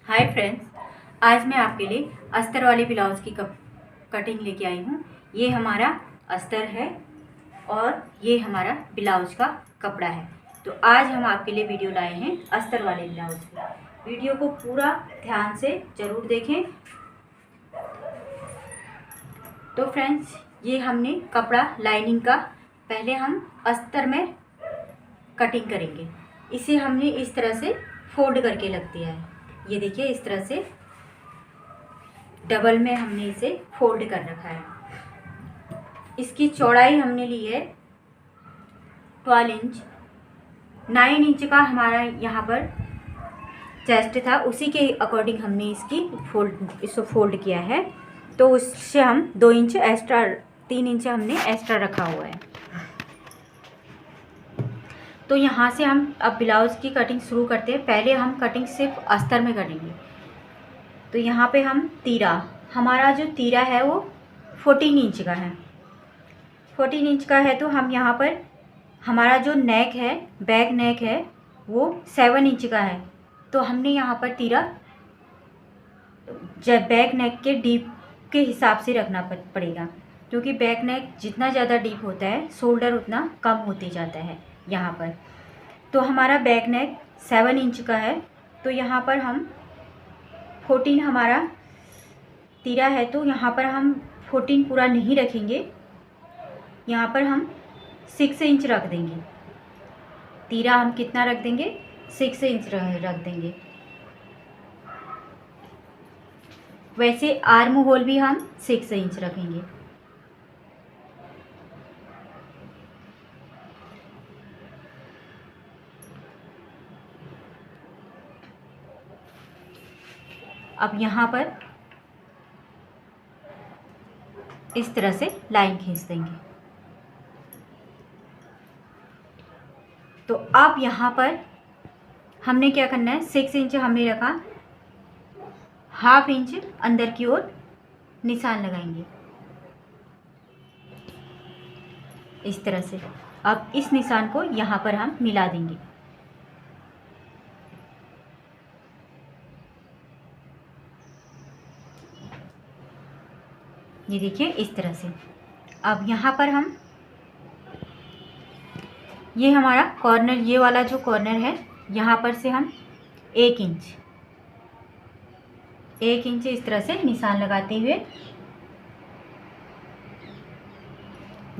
Hi friends, आज मैं आपके लिए अस्तर वाले ब्लाउज़ की कटिंग लेके आई हूँ। ये हमारा अस्तर है और ये हमारा ब्लाउज़ का कपड़ा है। तो आज हम आपके लिए वीडियो लाए हैं अस्तर वाले ब्लाउज़ की। वीडियो को पूरा ध्यान से ज़रूर देखें। तो फ्रेंड्स, ये हमने कपड़ा लाइनिंग का पहले हम अस्तर में कटिंग करेंगे। इसे हमने इस तरह से फोल्ड करके रख दिया है। ये देखिए, इस तरह से डबल में हमने इसे फोल्ड कर रखा है। इसकी चौड़ाई हमने ली है 12 इंच। 9 इंच का हमारा यहाँ पर चेस्ट था, उसी के अकॉर्डिंग हमने इसको फोल्ड किया है। तो उससे हम 2 इंच एक्स्ट्रा, 3 इंच हमने एक्स्ट्रा रखा हुआ है। तो यहाँ से हम अब ब्लाउज़ की कटिंग शुरू करते हैं। पहले हम कटिंग सिर्फ अस्तर में करेंगे। तो यहाँ पे हम हमारा जो तीरा है वो 14 इंच का है। 14 इंच का है तो हम यहाँ पर हमारा जो नेक है, बैक नेक है, वो 7 इंच का है। तो हमने यहाँ पर तीरा जब बैक नेक के डीप के हिसाब से रखना पड़ेगा, क्योंकि बैक नेक जितना ज़्यादा डीप होता है, शोल्डर उतना कम होते जाता है यहाँ पर। तो हमारा बैक नेक 7 इंच का है। तो यहाँ पर हम 14 हमारा तीरा है, तो यहाँ पर हम 14 पूरा नहीं रखेंगे। यहाँ पर हम 6 इंच रख देंगे। तीरा हम कितना रख देंगे? 6 इंच रख देंगे। वैसे आर्म होल भी हम 6 इंच रखेंगे। अब यहाँ पर इस तरह से लाइन खींच देंगे। तो अब यहाँ पर हमने क्या करना है, 6 इंच हमने रखा, ½ इंच अंदर की ओर निशान लगाएंगे इस तरह से। अब इस निशान को यहाँ पर हम मिला देंगे। ये देखिए, इस तरह से। अब यहाँ पर हम ये हमारा कॉर्नर, ये वाला जो कॉर्नर है, यहाँ पर से हम 1 इंच इस तरह से निशान लगाते हुए,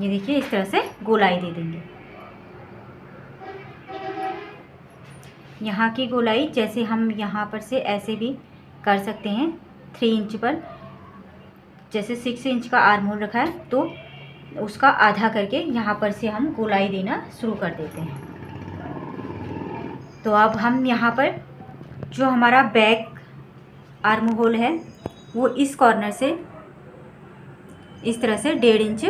ये देखिए, इस तरह से गोलाई दे देंगे। यहाँ की गोलाई जैसे हम यहाँ पर से ऐसे भी कर सकते हैं 3 इंच पर। जैसे 6 इंच का आर्म होल रखा है, तो उसका आधा करके यहाँ पर से हम गोलाई देना शुरू कर देते हैं। तो अब हम यहाँ पर जो हमारा बैक आर्म होल है, वो इस कॉर्नर से इस तरह से 1.5 इंच,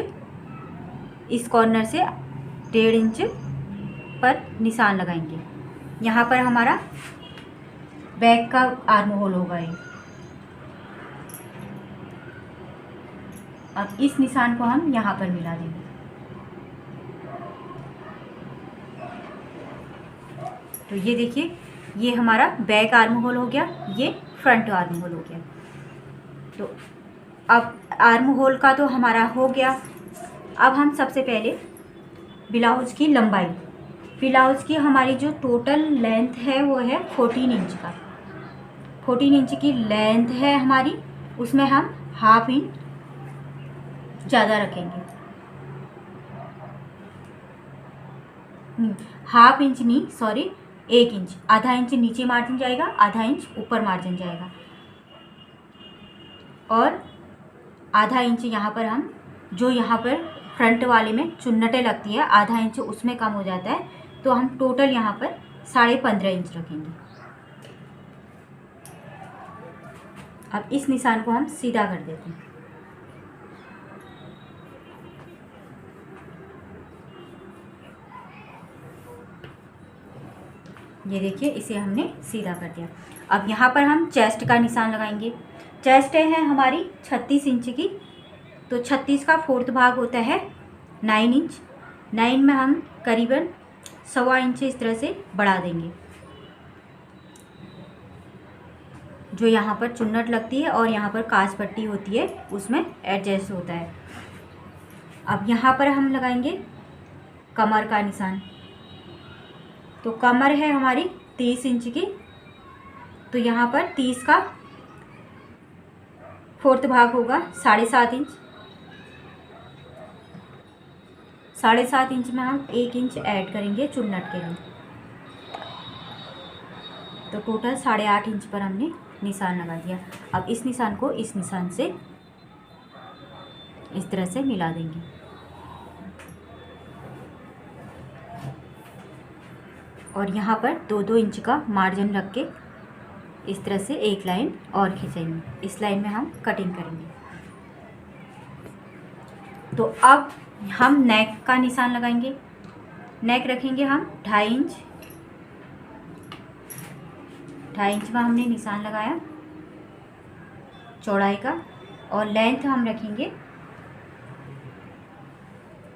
इस कॉर्नर से 1.5 इंच पर निशान लगाएंगे। यहाँ पर हमारा बैक का आर्म होल होगा ये। अब इस निशान को हम यहाँ पर मिला देंगे। तो ये देखिए, ये हमारा बैक आर्म होल हो गया, ये फ्रंट आर्म होल हो गया। तो अब आर्म होल का तो हमारा हो गया। अब हम सबसे पहले ब्लाउज़ की लंबाई, ब्लाउज़ की हमारी जो टोटल लेंथ है वो है 14 इंच का। 14 इंच की लेंथ है हमारी, उसमें हम ½ इंच ज़्यादा रखेंगे। ½ इंच नहीं, सॉरी, 1 इंच। आधा इंच नीचे मार्जिन जाएगा, आधा इंच ऊपर मार्जिन जाएगा, और आधा इंच यहाँ पर हम, जो यहाँ पर फ्रंट वाले में चुन्नटें लगती है, आधा इंच उसमें कम हो जाता है, तो हम टोटल यहाँ पर 15.5 इंच रखेंगे। अब इस निशान को हम सीधा कर देते हैं। ये देखिए, इसे हमने सीधा कर दिया। अब यहाँ पर हम चेस्ट का निशान लगाएंगे। चेस्ट है हमारी 36 इंच की, तो 36 का 4th भाग होता है 9 इंच। 9 में हम करीबन 1.25 इंच इस तरह से बढ़ा देंगे। जो यहाँ पर चुन्नट लगती है और यहाँ पर काज पट्टी होती है उसमें एडजस्ट होता है। अब यहाँ पर हम लगाएंगे कमर का निशान। तो कमर है हमारी 30 इंच की, तो यहाँ पर 30 का 4th भाग होगा 7.5 इंच। 7.5 इंच में हम 1 इंच ऐड करेंगे चुन्नट के लिए, तो टोटल 8.5 इंच पर हमने निशान लगा दिया। अब इस निशान को इस निशान से इस तरह से मिला देंगे। और यहाँ पर 2-2 इंच का मार्जिन रख के इस तरह से एक लाइन और खींचेंगे। इस लाइन में हम कटिंग करेंगे। तो अब हम नेक का निशान लगाएंगे। नेक रखेंगे हम 2.5 इंच। 2.5 इंच में हमने निशान लगाया चौड़ाई का, और लेंथ हम रखेंगे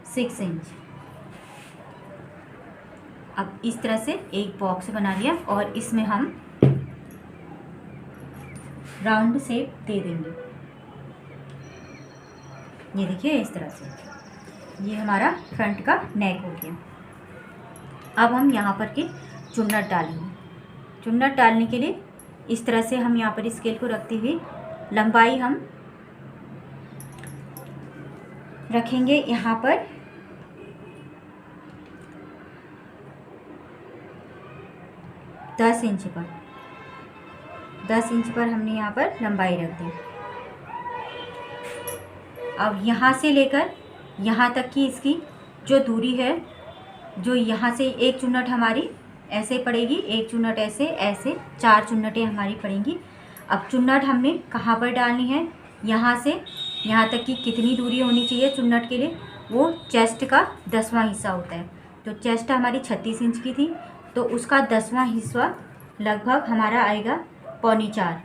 6 इंच। अब इस तरह से एक बॉक्स बना लिया और इसमें हम राउंड शेप दे देंगे। ये देखिए इस तरह से, ये हमारा फ्रंट का नेक हो गया। अब हम यहाँ पर के चुन्नट डालेंगे। चुन्नट डालने के लिए इस तरह से हम यहाँ पर स्केल को रखते हुए लंबाई हम रखेंगे यहाँ पर 10 इंच पर। 10 इंच पर हमने यहाँ पर लंबाई रख दी। अब यहाँ से लेकर यहाँ तक की इसकी जो दूरी है, जो यहाँ से एक चुन्नट हमारी ऐसे पड़ेगी, एक चुन्नट ऐसे, ऐसे 4 चुन्नटें हमारी पड़ेंगी। अब चुन्नट हमने कहाँ पर डालनी है, यहाँ से यहाँ तक की कितनी दूरी होनी चाहिए चुन्नट के लिए, वो चेस्ट का 10वां हिस्सा होता है। तो चेस्ट हमारी 36 इंच की थी, तो उसका 10वां हिस्सा लगभग हमारा आएगा 3.25।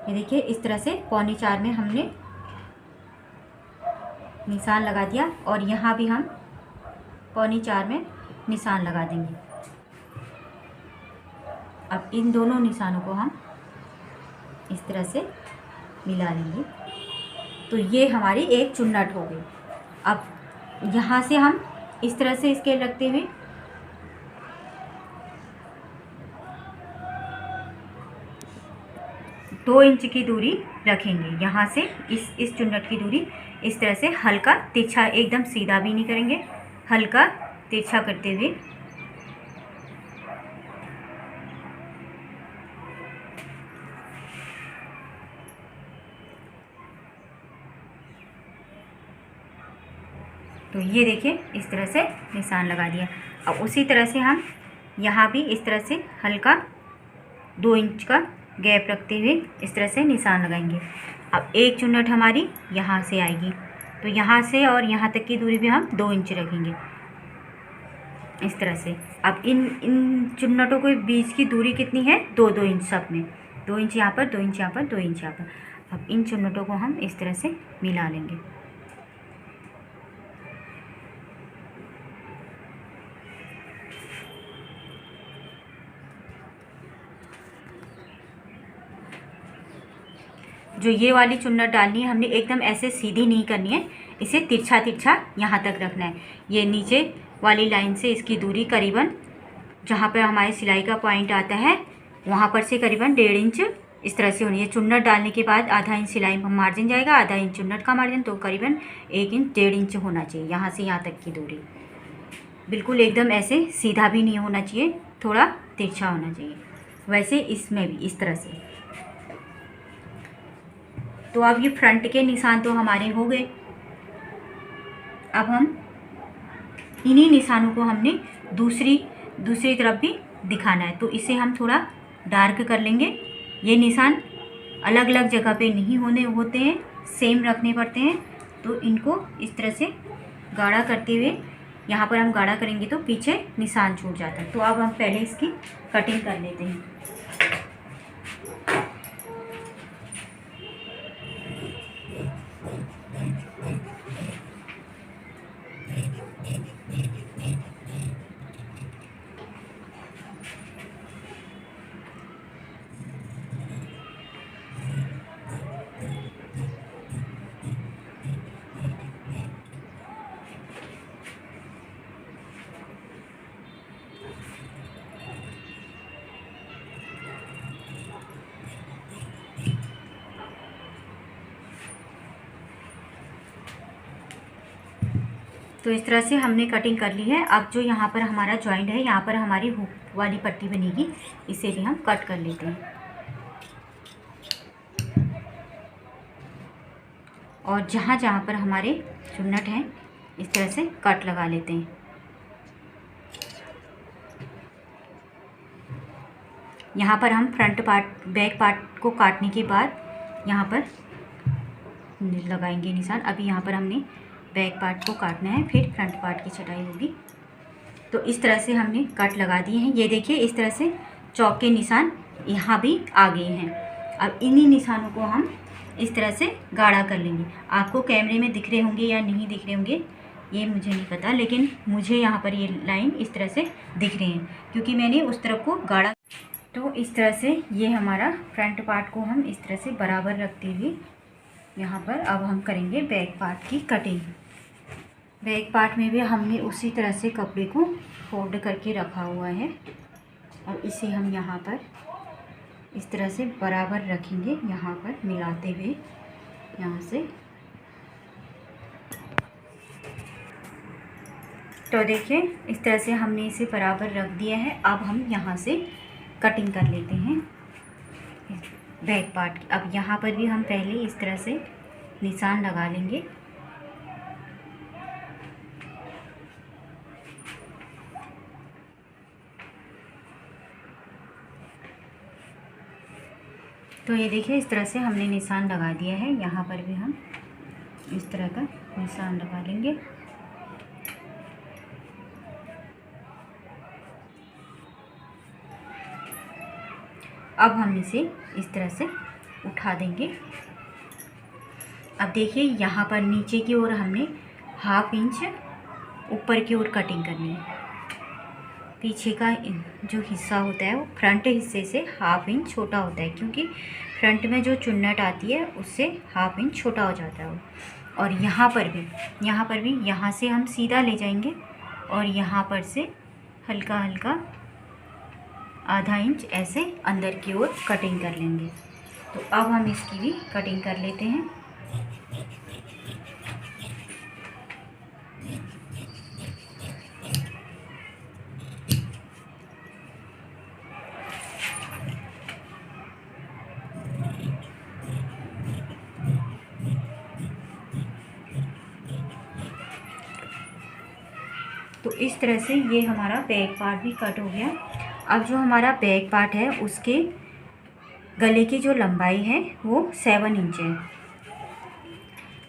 ये देखिए इस तरह से 3.25 में हमने निशान लगा दिया, और यहाँ भी हम 3.25 में निशान लगा देंगे। अब इन दोनों निशानों को हम इस तरह से मिला लेंगे। तो ये हमारी एक चुन्नट हो गई। अब यहाँ से हम इस तरह से स्केल रखते हुए दो इंच की दूरी रखेंगे। यहाँ से इस चुन्नट की दूरी इस तरह से हल्का तिरछा, एकदम सीधा भी नहीं करेंगे, हल्का तिरछा करते हुए तो ये देखिए इस तरह से निशान लगा दिया। अब उसी तरह से हम यहाँ भी इस तरह से हल्का 2 इंच का गैप रखते हुए इस तरह से निशान लगाएंगे। अब एक चुन्नट हमारी यहाँ से आएगी, तो यहाँ से और यहाँ तक की दूरी भी हम 2 इंच रखेंगे इस तरह से। अब इन चुन्नटों के बीच की दूरी कितनी है, 2-2 इंच सब में, 2 इंच यहाँ पर, 2 इंच यहाँ पर, 2 इंच यहाँ पर। अब इन चुन्नटों को हम इस तरह से मिला लेंगे। जो ये वाली चुन्नट डालनी है हमने एकदम ऐसे सीधी नहीं करनी है, इसे तिरछा तिरछा यहाँ तक रखना है। ये नीचे वाली लाइन से इसकी दूरी करीबन जहाँ पर हमारी सिलाई का पॉइंट आता है वहाँ पर से करीबन 1.5 इंच इस तरह से होनी है। चुन्नट डालने के बाद आधा इंच सिलाई मार्जिन जाएगा, आधा इंच चुन्नट का मार्जिन, तो करीबन 1 इंच 1.5 इंच होना चाहिए यहाँ से यहाँ तक की दूरी। बिल्कुल एकदम ऐसे सीधा भी नहीं होना चाहिए, थोड़ा तिरछा होना चाहिए। वैसे इसमें भी इस तरह से। तो अब ये फ्रंट के निशान तो हमारे हो गए। अब हम इन्हीं निशानों को हमने दूसरी तरफ भी दिखाना है, तो इसे हम थोड़ा डार्क कर लेंगे। ये निशान अलग अलग जगह पे नहीं होते हैं, सेम रखने पड़ते हैं। तो इनको इस तरह से गाढ़ा करते हुए यहाँ पर हम गाढ़ा करेंगे तो पीछे निशान छूट जाता है। तो अब हम पहले इसकी कटिंग कर लेते हैं। तो इस तरह से हमने कटिंग कर ली है। अब जो यहाँ पर हमारा जॉइंट है, यहाँ पर हमारी हुक वाली पट्टी बनेगी, इसे भी हम कट कर लेते हैं। और जहाँ जहाँ पर हमारे चुन्नट हैं, इस तरह से कट लगा लेते हैं। यहाँ पर हम फ्रंट पार्ट बैक पार्ट को काटने के बाद यहाँ पर लगाएंगे निशान। अभी यहाँ पर हमने बैक पार्ट को काटना है, फिर फ्रंट पार्ट की छटाई होगी। तो इस तरह से हमने कट लगा दिए हैं। ये देखिए, इस तरह से चौक के निशान यहाँ भी आ गए हैं। अब इन्हीं निशानों को हम इस तरह से गाढ़ा कर लेंगे। आपको कैमरे में दिख रहे होंगे या नहीं दिख रहे होंगे ये मुझे नहीं पता, लेकिन मुझे यहाँ पर ये लाइन इस तरह से दिख रही हैं क्योंकि मैंने उस तरफ को गाढ़ा। तो इस तरह से ये हमारा फ्रंट पार्ट को हम इस तरह से बराबर रखते हुए यहाँ पर अब हम करेंगे बैक पार्ट की कटिंग। बैक पार्ट में भी हमने उसी तरह से कपड़े को फोल्ड करके रखा हुआ है और इसे हम यहाँ पर इस तरह से बराबर रखेंगे, यहाँ पर मिलाते हुए यहाँ से। तो देखिए, इस तरह से हमने इसे बराबर रख दिया है। अब हम यहाँ से कटिंग कर लेते हैं बैक पार्ट की। अब यहाँ पर भी हम पहले इस तरह से निशान लगा लेंगे। तो ये देखिए, इस तरह से हमने निशान लगा दिया है। यहाँ पर भी हम इस तरह का निशान लगा लेंगे। अब हम इसे इस तरह से उठा देंगे। अब देखिए, यहाँ पर नीचे की ओर हमने 1/2 इंच ऊपर की ओर कटिंग करनी है। पीछे का जो हिस्सा होता है वो फ्रंट हिस्से से 1/2 इंच छोटा होता है, क्योंकि फ्रंट में जो चुन्नट आती है उससे 1/2 इंच छोटा हो जाता है वो। और यहाँ पर भी यहाँ से हम सीधा ले जाएंगे और यहाँ पर से हल्का हल्का 1/2 इंच ऐसे अंदर की ओर कटिंग कर लेंगे। तो अब हम इसकी भी कटिंग कर लेते हैं। तो इस तरह से ये हमारा बैक पार्ट भी कट हो गया। अब जो हमारा बैक पार्ट है उसके गले की जो लंबाई है वो 7 इंच है।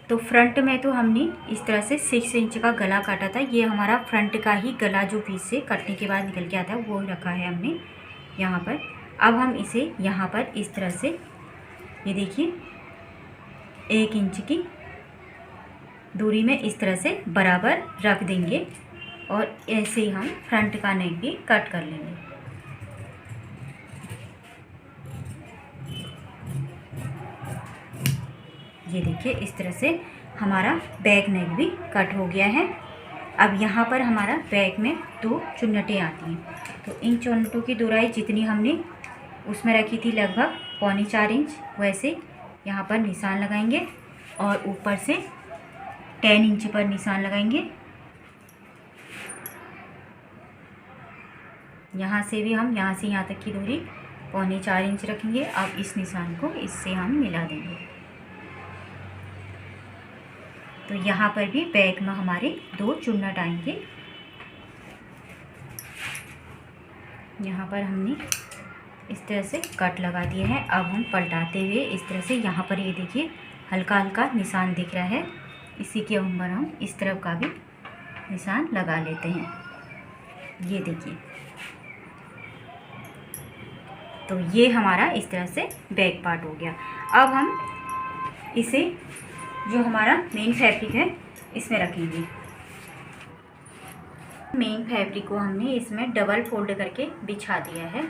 तो फ्रंट में तो हमने इस तरह से 6 इंच का गला काटा था। ये हमारा फ्रंट का ही गला जो पीस से कटने के बाद निकल के आता है वो रखा है हमने यहाँ पर। अब हम इसे यहाँ पर इस तरह से, ये देखिए, 1 इंच की दूरी में इस तरह से बराबर रख देंगे और ऐसे ही हम फ्रंट का नेक भी कट कर लेंगे। ये देखिए, इस तरह से हमारा बैक नेक भी कट हो गया है। अब यहाँ पर हमारा बैक में 2 चुन्नटें आती हैं। तो इन चुन्नटों की दूराई जितनी हमने उसमें रखी थी लगभग 4.25 इंच, वैसे यहाँ पर निशान लगाएंगे और ऊपर से 10 इंच पर निशान लगाएंगे। यहाँ से भी हम यहाँ से यहाँ तक की दूरी 4.25 इंच रखेंगे। अब इस निशान को इससे हम मिला देंगे। तो यहाँ पर भी बैक में हमारे 2 चुन्नट आएंगे। यहाँ पर हमने इस तरह से कट लगा दिए हैं। अब हम पलटाते हुए इस तरह से, यहाँ पर ये देखिए हल्का हल्का निशान दिख रहा है, इसी के ऊपर हम इस तरफ का भी निशान लगा लेते हैं। ये देखिए, तो ये हमारा इस तरह से बैक पार्ट हो गया। अब हम इसे, जो हमारा मेन फैब्रिक है, इसमें रखेंगे। मेन फैब्रिक को हमने इसमें डबल फोल्ड करके बिछा दिया है।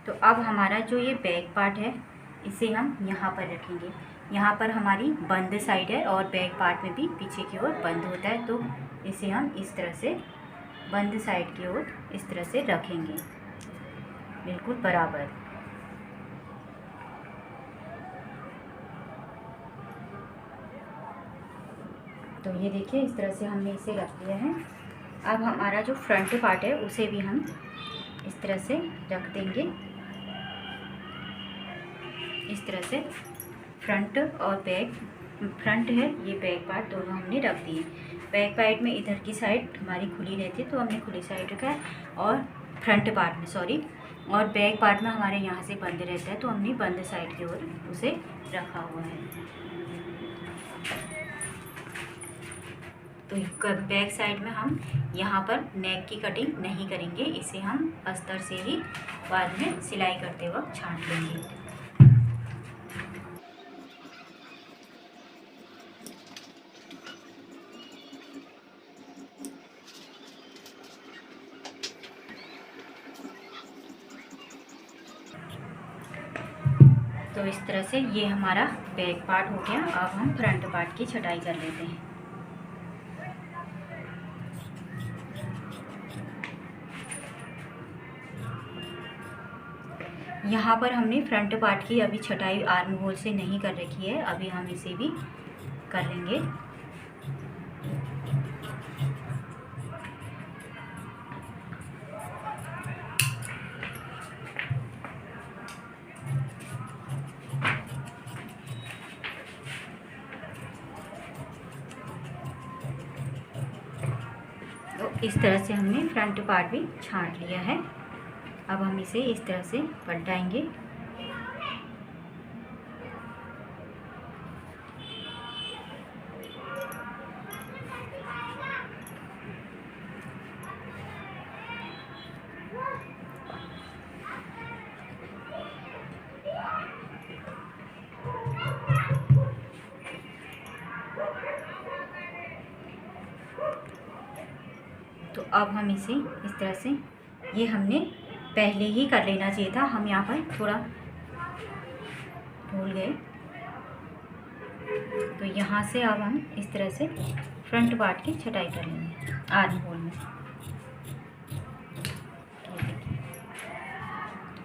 तो अब हमारा जो ये बैक पार्ट है इसे हम यहाँ पर रखेंगे। यहाँ पर हमारी बंद साइड है और बैक पार्ट में भी पीछे की ओर बंद होता है। तो इसे हम इस तरह से बंद साइड की ओर इस तरह से रखेंगे, बिल्कुल बराबर। तो ये देखिए इस तरह से हमने इसे रख लिया है। अब हमारा जो फ्रंट पार्ट है उसे भी हम इस तरह से रख देंगे। इस तरह से फ्रंट और बैक, फ्रंट है ये बैक पार्ट, दोनों हमने रख दिए। बैक पार्ट में इधर की साइड हमारी खुली रहती है तो हमने खुली साइड रखा है, और फ्रंट पार्ट में और बैक पार्ट में हमारे यहाँ से बंद रहता है तो हमने बंद साइड की ओर उसे रखा हुआ है। तो बैक साइड में हम यहाँ पर नेक की कटिंग नहीं करेंगे, इसे हम अस्तर से ही बाद में सिलाई करते वक्त छांट लेंगे। तो इस तरह से ये हमारा बैक पार्ट हो गया। अब हम फ्रंट पार्ट की छटाई कर लेते हैं। यहाँ पर हमने फ्रंट पार्ट की अभी छटाई आर्म होल से नहीं कर रखी है, अभी हम इसे भी कर लेंगे। तो इस तरह से हमने फ्रंट पार्ट भी छांट लिया है। अब हम इसे इस तरह से पलटाएंगे। तो अब हम इसे इस तरह से, ये हमने पहले ही कर लेना चाहिए था, हम यहाँ पर थोड़ा भूल गए। तो यहाँ से अब हम इस तरह से फ्रंट पार्ट की छटाई कर लेंगे आर्म होल में।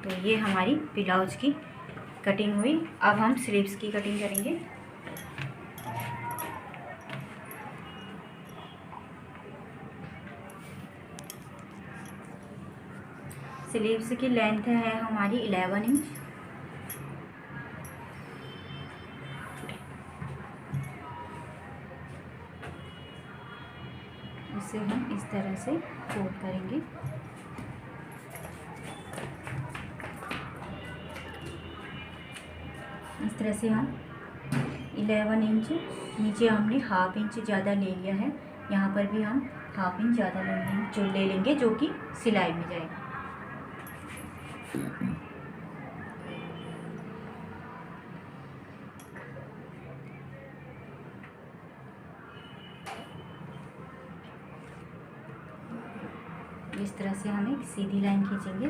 तो ये हमारी ब्लाउज की कटिंग हुई। अब हम स्लीव्स की कटिंग करेंगे। स्लीव्स की लेंथ है हमारी 11 इंच। इसे हम इस तरह से फोल्ड करेंगे। इस तरह से हम 11 इंच, नीचे हमने हाफ इंच ज़्यादा ले लिया है, यहाँ पर भी हम हाफ इंच ज़्यादा ले लेंगे जो कि सिलाई में जाएगा। इस तरह से हम एक सीधी लाइन खींचेंगे।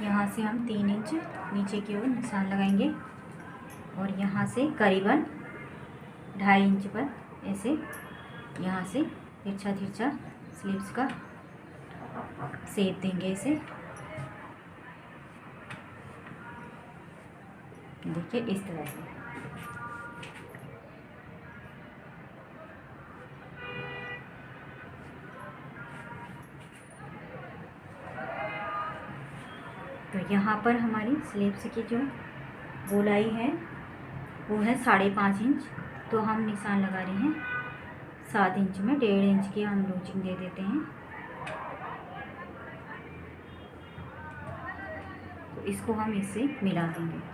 यहाँ से हम 3 इंच नीचे की ओर निशान लगाएंगे और यहाँ से करीबन 2.5 इंच पर ऐसे यहाँ से तिरछा तिरछा स्लीव्स का शेप देंगे इसे। देखिए इस तरह से। तो यहाँ पर हमारी स्लीव्स की जो गोलाई है वो है 5.5 इंच, तो हम निशान लगा रहे हैं 7 इंच में। 1.5 इंच की हम लूजिंग दे देते हैं। तो इसको हम इससे मिला देंगे।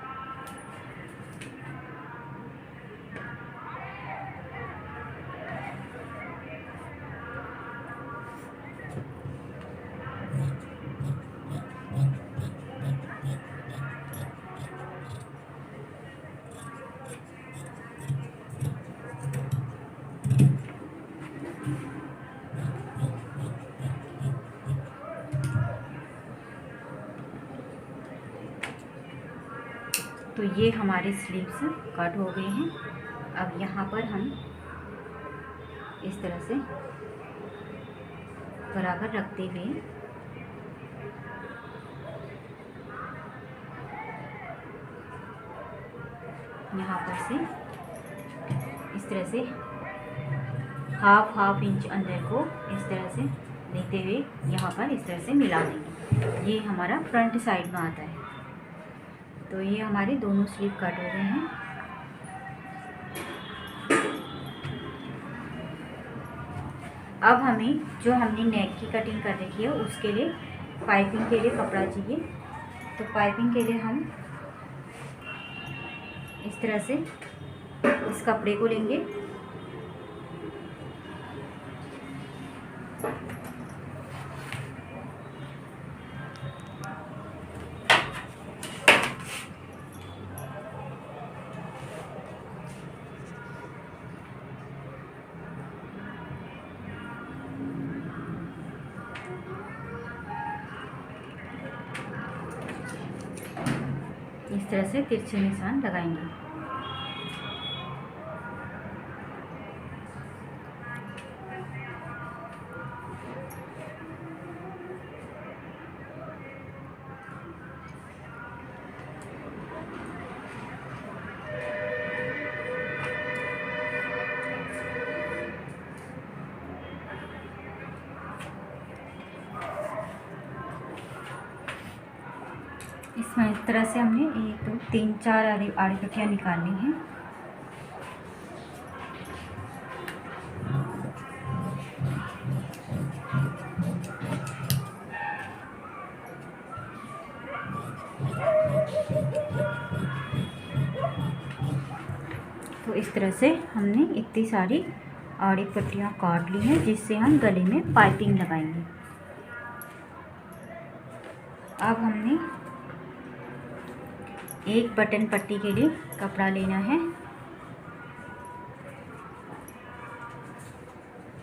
तो ये हमारे स्लीव्स कट हो गए हैं। अब यहाँ पर हम इस तरह से बराबर रखते हुए यहाँ पर से इस तरह से हाफ इंच अंदर को इस तरह से लेते हुए यहाँ पर इस तरह से मिला देंगे। ये हमारा फ्रंट साइड में आता है। तो ये हमारे दोनों स्लीव कट हो गए हैं। अब हमें जो हमने नेक की कटिंग कर रखी है उसके लिए पाइपिंग के लिए कपड़ा चाहिए। तो पाइपिंग के लिए हम इस तरह से इस कपड़े को लेंगे। इस तरह से तिरछे निशान लगाएंगे। इसमें इस तरह से हमने 1 2 3 4 आड़ी पट्टियाँ निकालनी हैं। तो इस तरह से हमने इतनी सारी आड़ी पट्टियाँ काट ली हैं जिससे हम गले में पाइपिंग लगाएंगे। अब हमने एक बटन पट्टी के लिए कपड़ा लेना है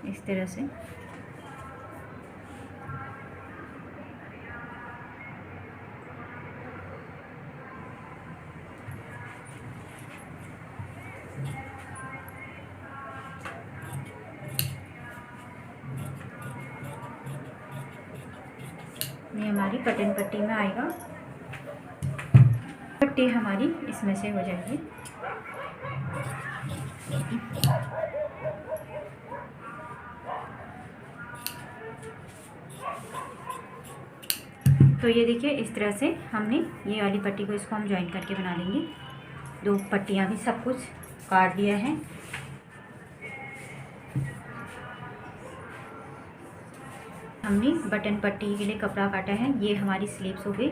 इस तरह से। ये हमारी बटन पट्टी में आएगा। पट्टी हमारी इसमें से हो जाएगी। तो ये देखिए इस तरह से हमने ये वाली पट्टी को इसको हम जॉइन करके बना लेंगे। 2 पट्टियाँ भी सब कुछ काट दिया है। हमने बटन पट्टी के लिए कपड़ा काटा है। ये हमारी स्लीव्स हो गई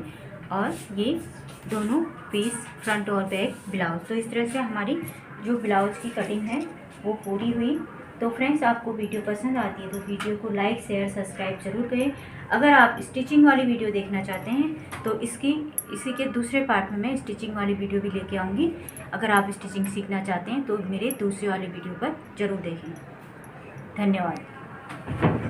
और ये दोनों पीस फ्रंट और बैक ब्लाउज। तो इस तरह से हमारी जो ब्लाउज की कटिंग है वो पूरी हुई। तो फ्रेंड्स, आपको वीडियो पसंद आती है तो वीडियो को लाइक शेयर सब्सक्राइब जरूर करें। अगर आप स्टिचिंग वाली वीडियो देखना चाहते हैं तो इसी के दूसरे पार्ट में मैं स्टिचिंग वाली वीडियो भी लेके आऊँगी। अगर आप स्टिचिंग सीखना चाहते हैं तो मेरे दूसरे वाली वीडियो पर ज़रूर देखें। धन्यवाद।